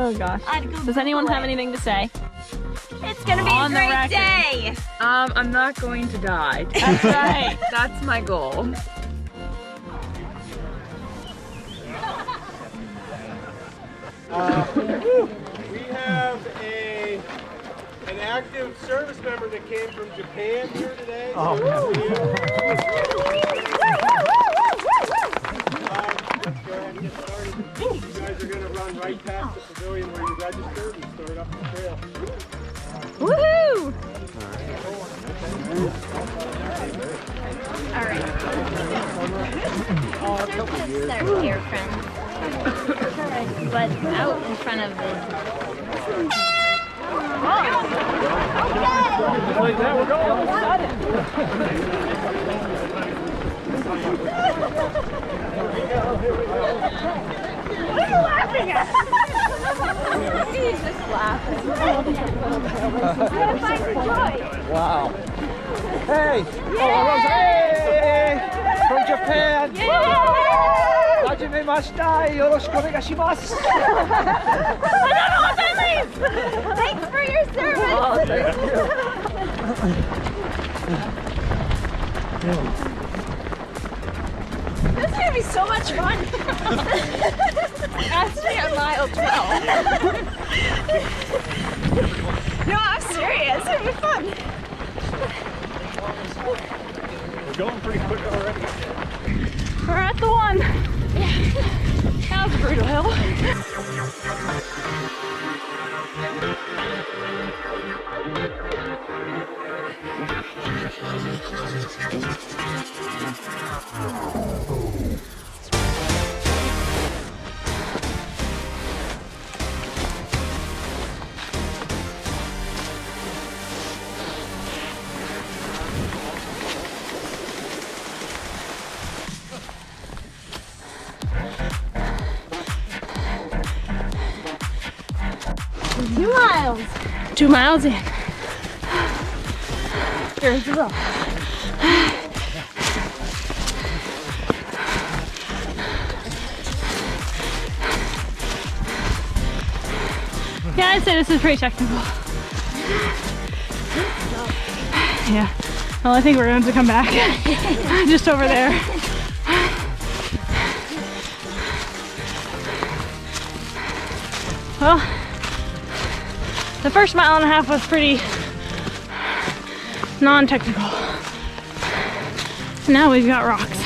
Oh gosh. Does anyone have anything to say? It's gonna be a great day. I'm not going to die. That's right. That's my goal. We have an active service member that came from Japan here today. So let's go ahead and get started. You guys are going to run right past the pavilion where you registered and start up the trail. Woohoo! Alright. Start here, friends. But out in front of the... Like that, we're going. What are you laughing at? He's just laughing. You gotta find your joy. Wow. Hey! Hey! From Japan! Hajimemashita! Yoroshiku onegaishimasu! I don't know what that means! Thanks for your service! Oh, thank you. This is gonna be so much fun! Actually, at mile 12. No, I'm serious. It's gonna be fun. We're going pretty quick already. We're at the one. That was a brutal hill. Two miles. 2 miles in. Here's the road. Yeah, I'd say this is pretty technical. Yeah. Well, I think we're going to come back. Just over there. Well, the first mile and a half was pretty non-technical. Now we've got rocks.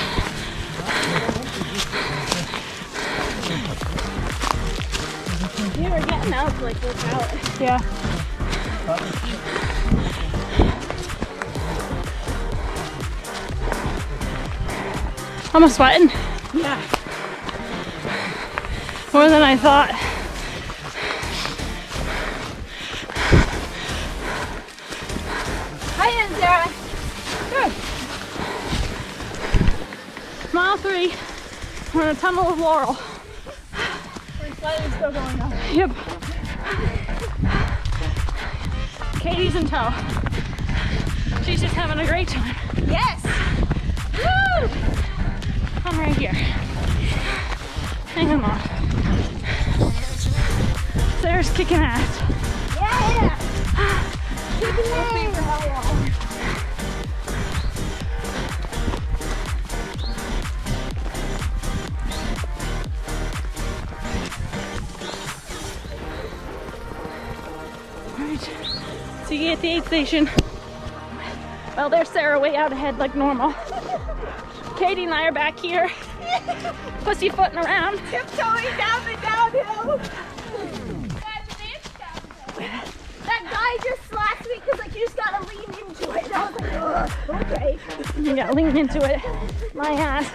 We were getting out to like look out. Yeah. I'm sweating. Yeah. More than I thought. Hi, Sarah. Good. Mile 3. We're in a tunnel of laurel. We're slightly still going up. Yep. Katie's in tow. She's just having a great time. Yes. Woo! I'm right here. Hang on. Sarah's kicking ass. Yeah. Keeping it. Alright. See you at the aid station. Well, there's Sarah way out ahead like normal. Katie and I are back here. Pussyfooting around. Tiptoeing down the downhill. That guy just slapped me because like you just gotta lean into it. And I was like, ugh, okay. You gotta lean into it. My ass.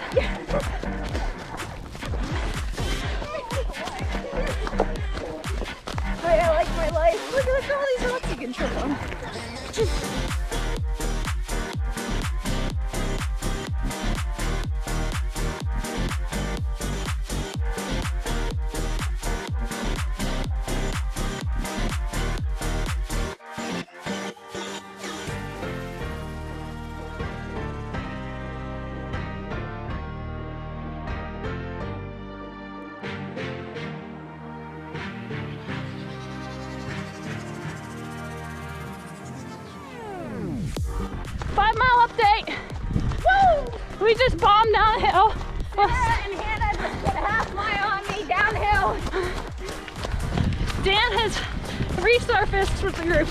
I like my life. Look at all these rocks you can trip on. We just bombed downhill. Sarah and Hannah just put a half mile on me downhill. Dan has resurfaced with the group.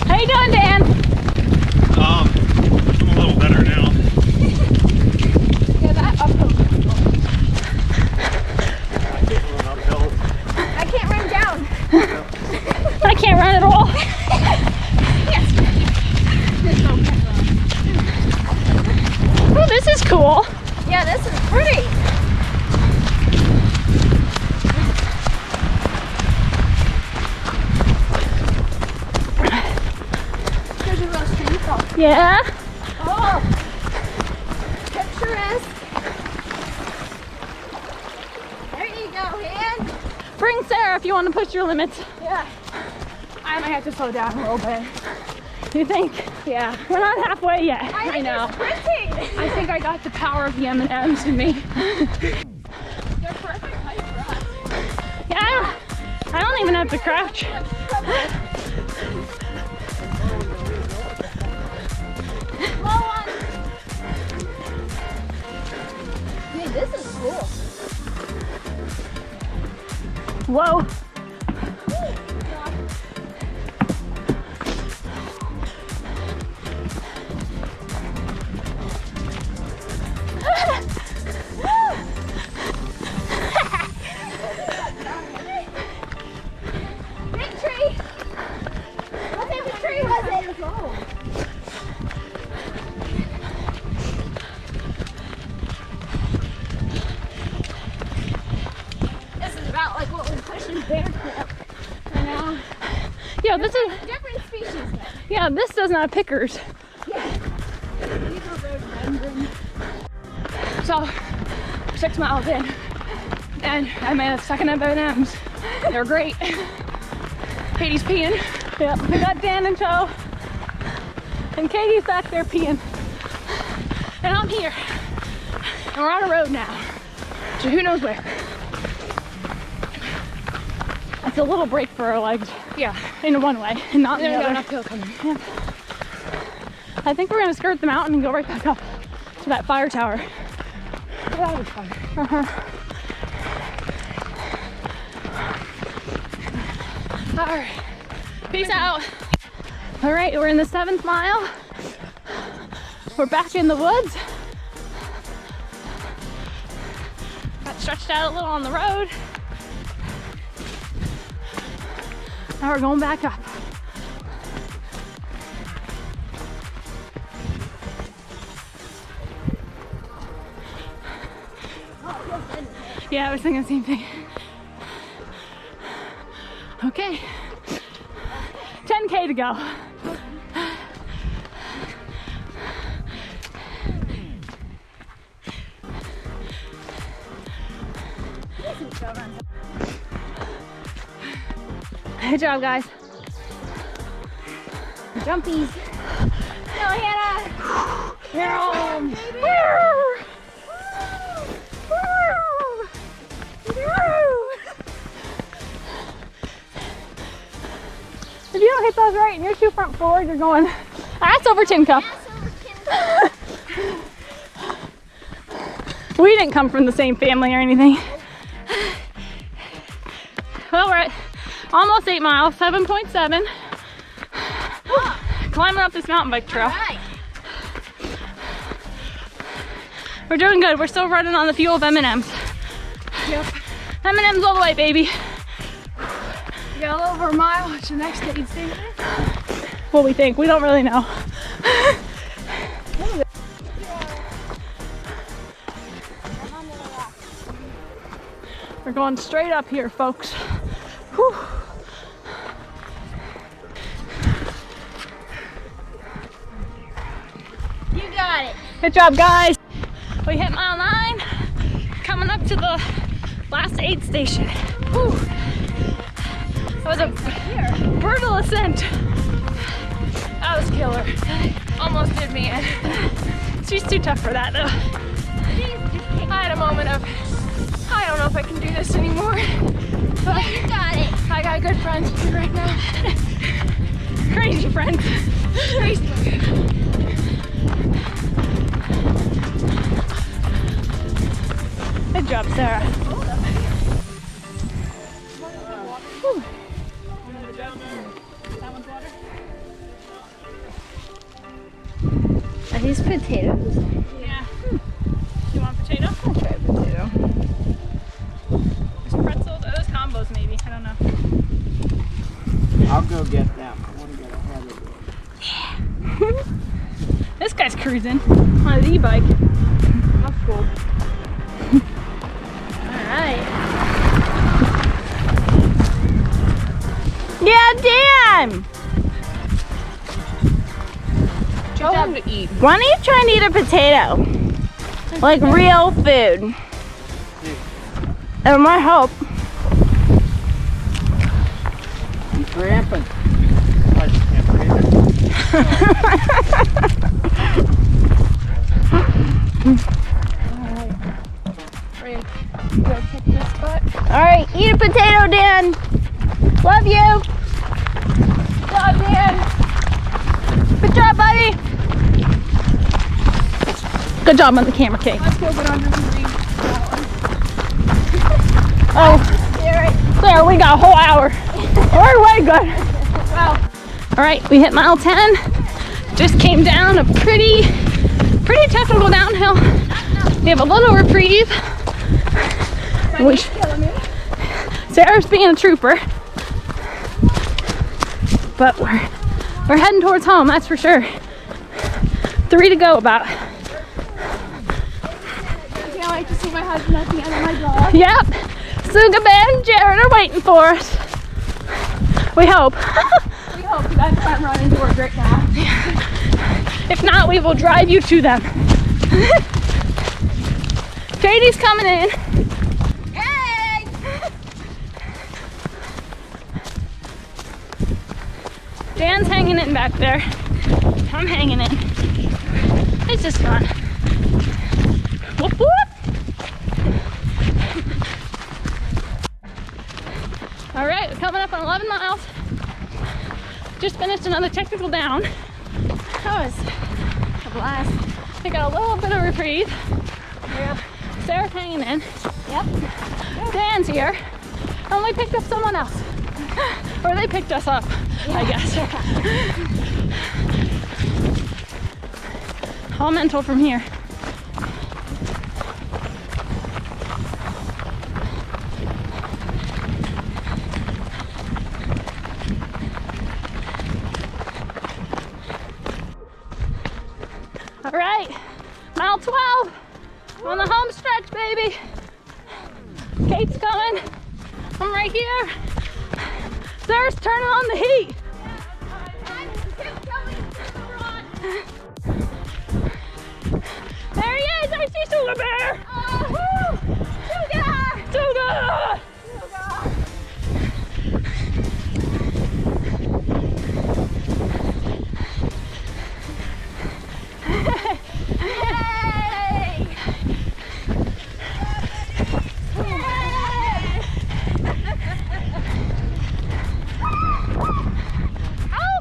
How you doing, Dan? I'm a little better now. Yeah, that uphill. I can't run uphill. I can't run down. I can't run at all. Oh, this is cool. Yeah, this is pretty. There's a real stream fall. Yeah. Oh, picturesque. There you go, Han. Bring Sarah if you want to push your limits. Yeah. I might have to slow down a little bit. You think? Yeah. We're not halfway yet. I know. Sprinting. I think I got the power of the M&Ms in me. They're perfect height for us. Yeah, I don't even have to crouch. Low on. Dude, this is cool. Whoa. Big tree. What type of tree was it? This is about like what we push in bear camp. I know. Yeah, this is. Different species. Though. Yeah, this doesn't have pickers. Yeah. These are rhododendron. So, 6 miles in, and I made a second M&Ms. They're great. Katie's peeing. Yep, we got Dan in tow. And Katie's back there peeing. And I'm here. And we're on a road now. So who knows where? It's a little break for our legs Yeah. in one way and not in Then the we got an other. uphill coming. I think we're gonna skirt the mountain and go right back up to that fire tower. Well, that was fun. All right. Peace out. All right, we're in the 7th mile. We're back in the woods. Got stretched out a little on the road. Now we're going back up. Yeah, I was thinking the same thing. Okay. 10K to go. Good job, guys. Jumpies. Go, Hannah. If you don't hit those right and you're too front forward, you're going ass over tin cup. We didn't come from the same family or anything. Well, we're at almost 8 miles, 7.7. Climbing up this mountain bike trail. Right. We're doing good. We're still running on the fuel of M&Ms. Yep. M&Ms all the way, baby. We got a little over a mile. It's the next aid station. What we think. We don't really know. We're going straight up here, folks. Whew. You got it. Good job, guys. We hit mile 9, coming up to the last aid station. Whew. That was a brutal ascent. That was killer. Almost did me in. She's too tough for that, though. I had a moment of, hi don't know if I can do this anymore. But You got it. I got good friends with me right now. Crazy friends. Crazy. Good job, Sarah. Whew. Are these potatoes? Yeah. You want potato? I'll try a potato. There's pretzels. Oh, those combos maybe. I don't know. I'll go get them. I want to get ahead of you. This guy's cruising on his e-bike. That's cool. Alright. Yeah, Dan! Tell them to eat. Why don't you try and eat a potato? Like real food. It might help. I'm cramping. I just can't breathe it. Ready to go kick this butt? Alright, eat a potato, Dan. Love you. Good job, Dan. Good job, buddy. Good job on the camera, Kate. Let's go get under the tree. Oh, there, we got a whole hour. We're way good. Well, All right, we hit mile 10. Just came down a pretty technical downhill. We have a little reprieve. Sarah's being a trooper. But we're heading towards home, that's for sure. 3 to go about. I can't wait to see my husband at the end of my dog. Yep, Suga Bear and Jared are waiting for us. We hope. We hope that's I'm running to work right now. If not, we will drive you to them. Katie's coming in. Hey! Dan's hanging in back there. I'm hanging in. It's just fun. Whoop whoop! Alright, we're coming up on 11 miles. Just finished another technical down. That was a blast. I got a little bit of reprieve. Yep. Sarah's hanging in. Yep. Dan's here. And we picked up someone else. Or they picked us up, I guess. All mental from here. All right, mile 12 on the home stretch, baby. Kate's coming. I'm right here. Sarah's turning on the heat. There he is. I see Sugar Bear. Sugar!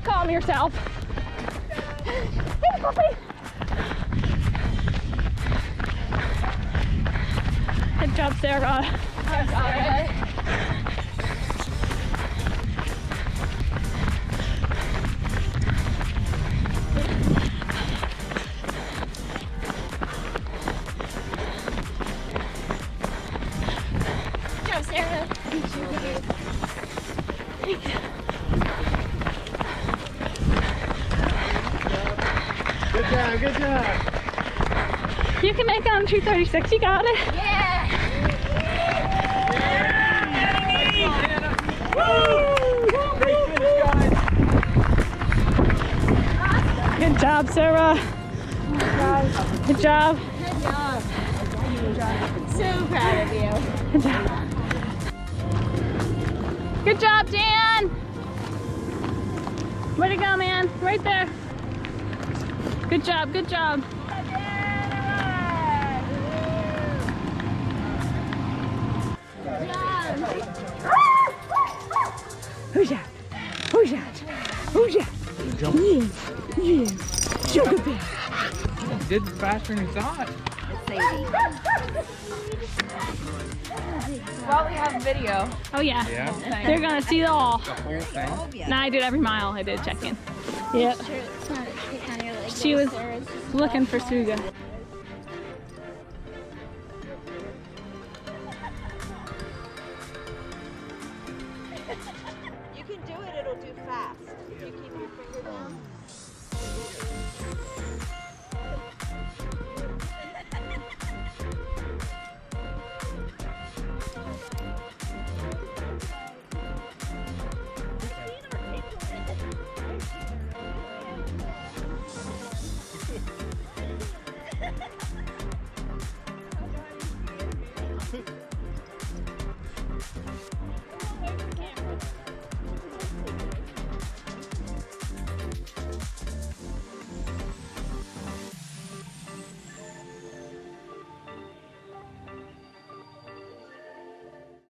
Calm yourself. Hey, puppy. Good job, Sarah. Go, Sarah. Good job. You can make it on 236. You got it. Yeah. Great finish, guys. Good job, Sarah. Good job. Good job. So proud of you. Good job. Good job, Dan. Way to go, man. Right there. Good job, good job. Who's that? Who's that? Who's that? Yeah, yeah. Sugar bear. You did faster than you thought. Well, we have video. Oh yeah. Yeah. They're gonna see it all. The whole thing. Nah, I did every mile. I did check in. Yep. Sure, it's not on your list. She was looking for Suga.